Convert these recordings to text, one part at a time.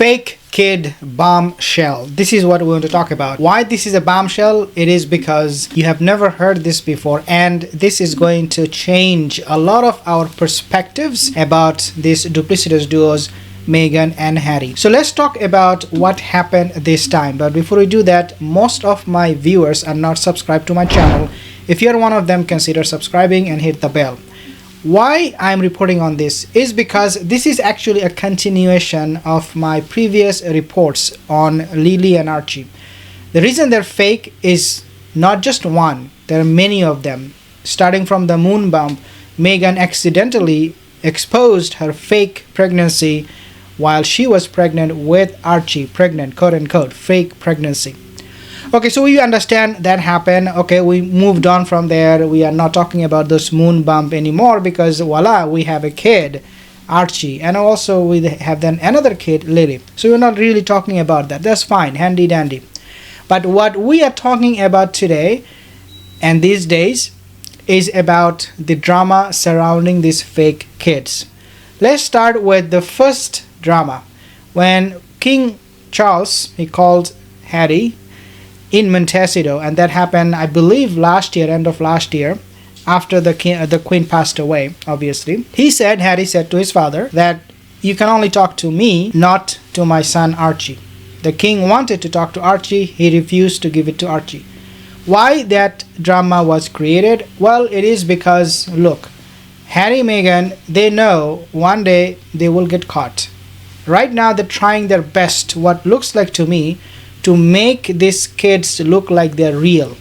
Fake kid bombshell. This is what we want to talk about. Why this is a bombshell? It is because you have never heard this before, and this is going to change a lot of our perspectives about these duplicitous duos, Meghan and Harry. So let's talk about what happened this time. But before we do that, most of my viewers are not subscribed to my channel. If you're one of them, consider subscribing and hit the bell. Why I'm reporting on this is because this is actually a continuation of my previous reports on Lily and Archie. The reason they're fake is not just one, there are many of them. Starting from the moon bump, Meghan accidentally exposed her fake pregnancy while she was pregnant with Archie, pregnant, quote unquote, fake pregnancy. Okay, so we understand that happened. Okay, we moved on from there. We are not talking about this moon bump anymore because voila, we have a kid, Archie, and also we have then another kid, Lily. So we're not really talking about that. That's fine, handy dandy. But what we are talking about today and these days is about the drama surrounding these fake kids. Let's start with the first drama. When King Charles, he called Harry in Montecito, and that happened, I believe, last year, end of last year, after the queen passed away, obviously. Harry said to his father that you can only talk to me, not to my son Archie. The king wanted to talk to Archie, he refused to give it to Archie. Why that drama was created? Well, it is because, look, Harry and Meghan, they know one day they will get caught. Right now they're trying their best, what looks like to me, to make these kids look like they're real.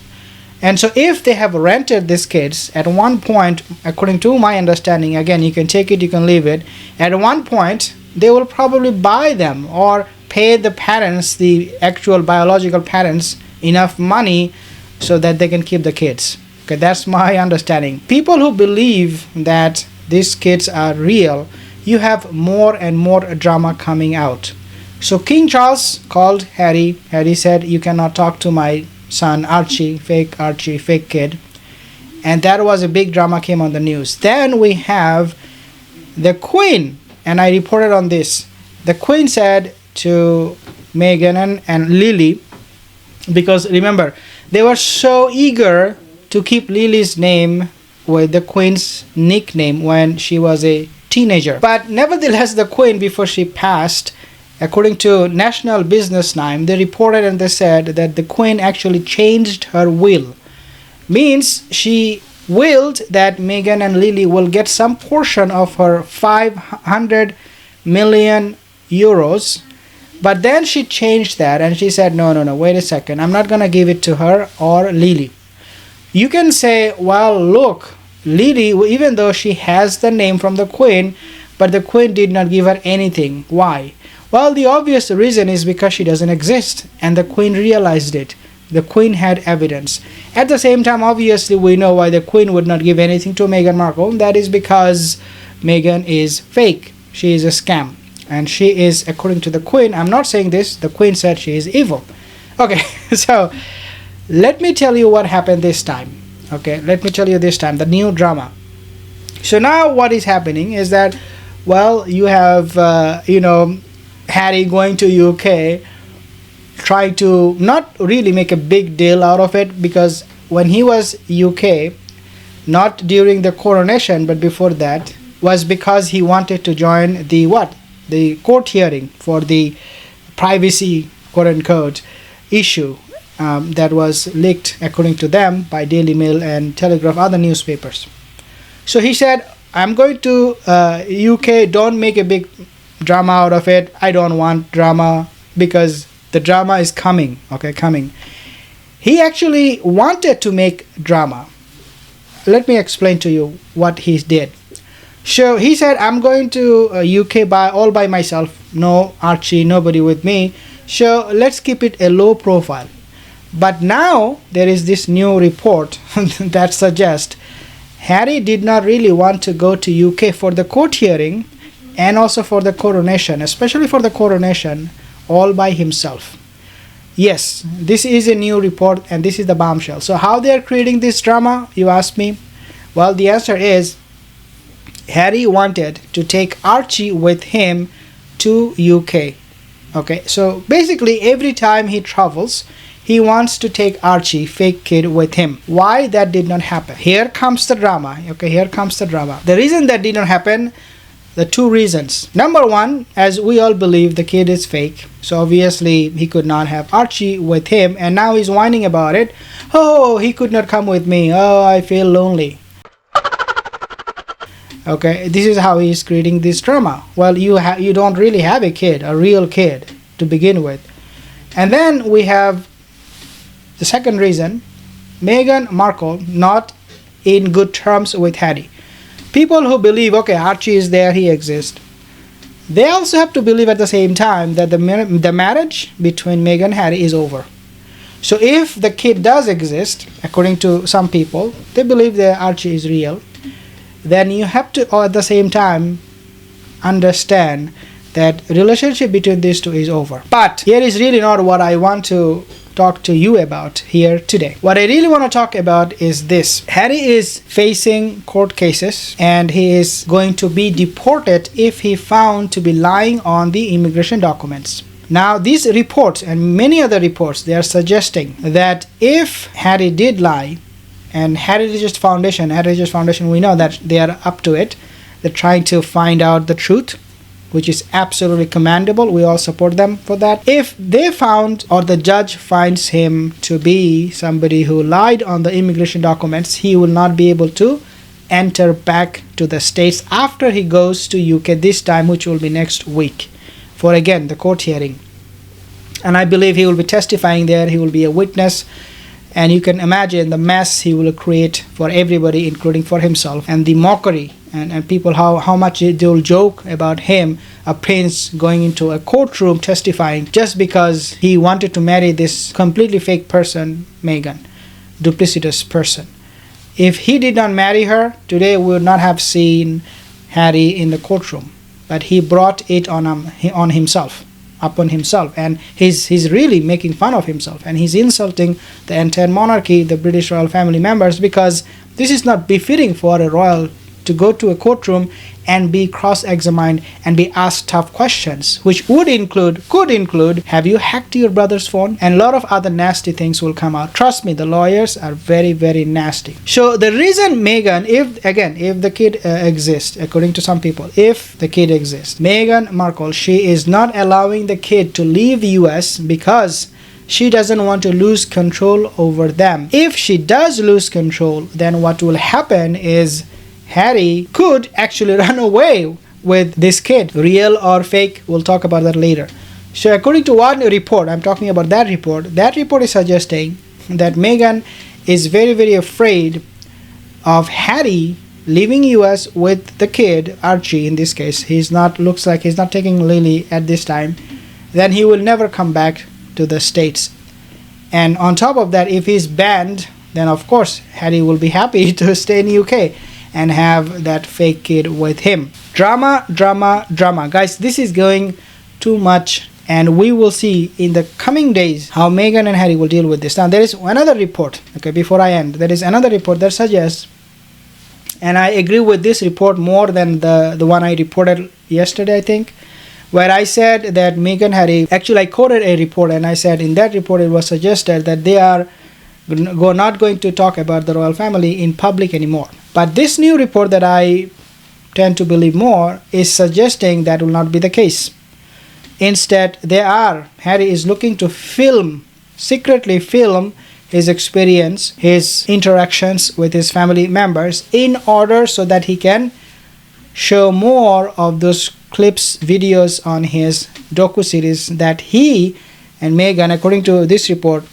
And so if they have rented these kids, at one point, according to my understanding, again, you can take it, you can leave it, at one point they will probably buy them or pay the parents, the actual biological parents, enough money so that they can keep the kids. Okay, that's my understanding. People who believe that these kids are real, you have more and more drama coming out. So King Charles called Harry. Harry said, you cannot talk to my son Archie, fake kid. And that was a big drama came on the news. Then we have the Queen, and I reported on this. The Queen said to Meghan and Lily, because remember, they were so eager to keep Lily's name with the Queen's nickname when she was a teenager. But nevertheless, the Queen, before she passed, according to National Business Time, they reported and they said that the Queen actually changed her will. Means she willed that Meghan and Lily will get some portion of her 500 million euros. But then she changed that and she said, no, wait a second. I'm not going to give it to her or Lily. You can say, well, look, Lily, even though she has the name from the Queen, but the Queen did not give her anything. Why? Well, the obvious reason is because she doesn't exist, and the Queen realized it. The Queen had evidence. At the same time, obviously, we know why the Queen would not give anything to Meghan Markle. That is because Meghan is fake. She is a scam. And she is, according to the Queen, I'm not saying this, the Queen said she is evil. Okay, so let me tell you what happened this time. Okay, let me tell you this time, the new drama. So now what is happening is that, well, you have, Harry going to UK, trying to not really make a big deal out of it, because when he was UK, not during the coronation but before that, was because he wanted to join the court hearing for the privacy, quote unquote, issue that was leaked, according to them, by Daily Mail and Telegraph, other newspapers. So he said, I'm going to UK, don't make a big drama out of it. I don't want drama because the drama is coming. Okay, coming. He actually wanted to make drama. Let me explain to you what he did. So he said, I'm going to UK all by myself. No Archie, nobody with me. So let's keep it a low profile. But now there is this new report that suggests Harry did not really want to go to UK for the court hearing and also for the coronation, especially for the coronation, all by himself. Yes, this is a new report and this is the bombshell. So how they are creating this drama, you ask me? Well, the answer is Harry wanted to take Archie with him to UK. Okay, so basically every time he travels, he wants to take Archie, fake kid, with him. Why that did not happen? Here comes the drama. Okay, here comes the drama. The reason that did not happen, the two reasons. Number one, as we all believe, the kid is fake. So obviously he could not have Archie with him, and now he's whining about it. Oh, he could not come with me. Oh, I feel lonely. Okay, this is how he's creating this drama. Well, you don't really have a kid, a real kid, to begin with. And then we have the second reason, Meghan Markle not in good terms with Harry. People who believe, okay, Archie is there, he exists. They also have to believe at the same time that the marriage between Meghan and Harry is over. So if the kid does exist, according to some people, they believe that Archie is real, then you have to at the same time understand that relationship between these two is over. But here is really not what I want to talk to you about here today. What I really want to talk about is this. Harry is facing court cases and he is going to be deported if he found to be lying on the immigration documents. Now these reports and many other reports, they are suggesting that if Harry did lie, and Heritage Foundation, we know that they are up to it. They're trying to find out the truth, which is absolutely commendable. We all support them for that. If they found, or the judge finds him to be somebody who lied on the immigration documents, he will not be able to enter back to the States after he goes to UK this time, which will be next week, for again the court hearing. And I believe he will be testifying there. He will be a witness. And you can imagine the mess he will create for everybody, including for himself, and the mockery and people how much they will joke about him, a prince, going into a courtroom testifying just because he wanted to marry this completely fake person, Meghan, duplicitous person. If he did not marry her, today we would not have seen Harry in the courtroom, but he brought it on himself. Upon himself, and he's really making fun of himself, and he's insulting the entire monarchy, the British royal family members, because this is not befitting for a royal to go to a courtroom and be cross-examined and be asked tough questions, which could include, have you hacked your brother's phone? And a lot of other nasty things will come out. Trust me, the lawyers are very, very nasty. So the reason Meghan, if the kid exists, according to some people, if the kid exists, Meghan Markle, she is not allowing the kid to leave the US because she doesn't want to lose control over them. If she does lose control, then what will happen is Harry could actually run away with this kid, real or fake. We'll talk about that later. So according to one report, I'm talking about that report is suggesting that Meghan is very, very afraid of Harry leaving US with the kid, Archie in this case. Looks like he's not taking Lily at this time. Then he will never come back to the States. And on top of that, if he's banned, then of course Harry will be happy to stay in UK and have that fake kid with him. Drama. Guys, this is going too much, and we will see in the coming days how Meghan and Harry will deal with this. Now, there is another report, okay, before I end, there is another report that suggests, and I agree with this report more than the one I reported yesterday, I think, where I said that Meghan and Harry, actually I quoted a report, and I said in that report it was suggested that they are not going to talk about the royal family in public anymore. But this new report that I tend to believe more is suggesting that will not be the case. Instead, Harry is looking to secretly film his experience, his interactions with his family members, in order so that he can show more of those clips, videos on his docu-series that he and Meghan, according to this report,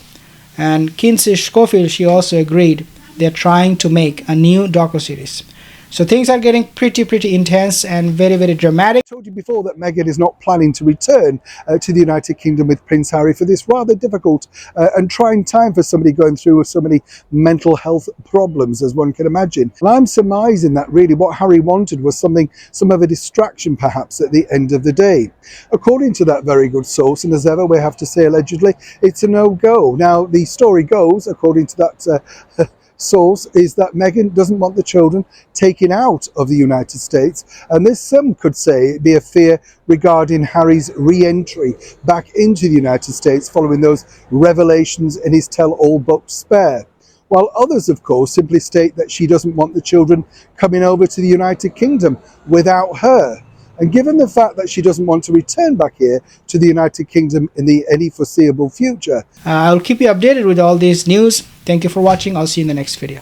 and Kinsey Schofield, she also agreed, they're trying to make a new docu-series. So things are getting pretty intense and very, very dramatic. I told you before that Meghan is not planning to return to the United Kingdom with Prince Harry for this rather difficult and trying time for somebody going through so many mental health problems, as one can imagine. And I'm surmising that really what Harry wanted was some of a distraction perhaps at the end of the day. According to that very good source, and as ever we have to say allegedly, it's a no-go. Now the story goes, according to that source is that Meghan doesn't want the children taken out of the United States, and this, some could say, be a fear regarding Harry's re-entry back into the United States following those revelations in his tell-all book Spare. While others, of course, simply state that she doesn't want the children coming over to the United Kingdom without her. And given the fact that she doesn't want to return back here to the United Kingdom in any foreseeable future, I'll keep you updated with all these news. Thank you for watching. I'll see you in the next video.